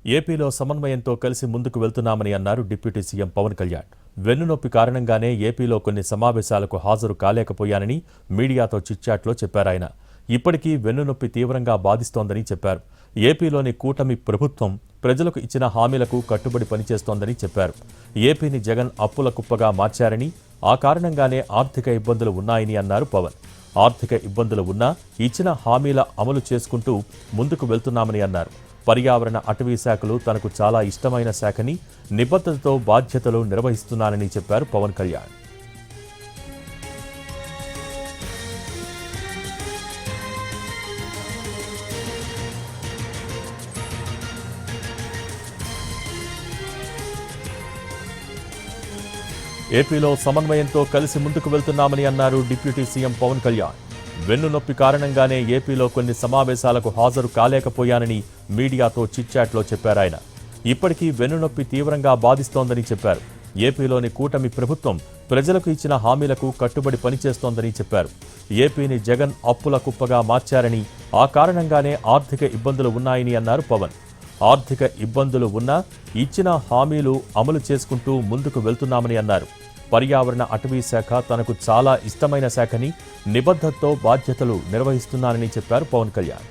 ఏపీలో సమన్వయంతో కలిసి ముందుకు వెళ్తున్నామని అన్నారు డిప్యూటీ సీఎం పవన్ కళ్యాణ్. వెన్నునొప్పి కారణంగానే ఏపీలో కొన్ని సమావేశాలకు హాజరు కాలేకపోయానని మీడియాతో చిట్చాట్లో చెప్పారాయన. ఇప్పటికీ వెన్నునొప్పి తీవ్రంగా బాధిస్తోందని చెప్పారు. ఏపీలోని కూటమి ప్రభుత్వం ప్రజలకు ఇచ్చిన హామీలకు కట్టుబడి పనిచేస్తోందని చెప్పారు. ఏపీని జగన్ అప్పుల కుప్పగా మార్చారని, ఆ కారణంగానే ఆర్థిక ఇబ్బందులు ఉన్నాయని అన్నారు పవన్. ఆర్థిక ఇబ్బందులు ఉన్నా ఇచ్చిన హామీల అమలు చేసుకుంటూ ముందుకు వెళ్తున్నామని అన్నారు. పర్యావరణ అటవీ శాఖలు తనకు చాలా ఇష్టమైన శాఖని, నిబద్ధతతో బాధ్యతలు నిర్వహిస్తున్నానని చెప్పారు పవన్ కళ్యాణ్. ఏపీలో సమన్వయంతో కలిసి ముందుకు వెళ్తున్నామని అన్నారు డిప్యూటీ సీఎం పవన్ కళ్యాణ్. వెన్నునొప్పి కారణంగానే ఏపీలో కొన్ని సమావేశాలకు హాజరు కాలేకపోయానని మీడియాతో చిట్చాట్లో చెప్పారాయన. ఇప్పటికీ వెన్నునొప్పి తీవ్రంగా బాధిస్తోందని చెప్పారు. ఏపీలోని కూటమి ప్రభుత్వం ప్రజలకు ఇచ్చిన హామీలకు కట్టుబడి పనిచేస్తోందని చెప్పారు. ఏపీని జగన్ అప్పుల కుప్పగా మార్చారని, ఆ కారణంగానే ఆర్థిక ఇబ్బందులు ఉన్నాయని అన్నారు పవన్. ఆర్థిక ఇబ్బందులు ఉన్నా ఇచ్చిన హామీలు అమలు చేసుకుంటూ ముందుకు వెళ్తున్నామని అన్నారు. పర్యావరణ అటవీ శాఖ తనకు చాలా ఇష్టమైన శాఖని, నిబద్ధతతో బాధ్యతలు నిర్వహిస్తున్నానని చెప్పారు పవన్ కళ్యాణ్.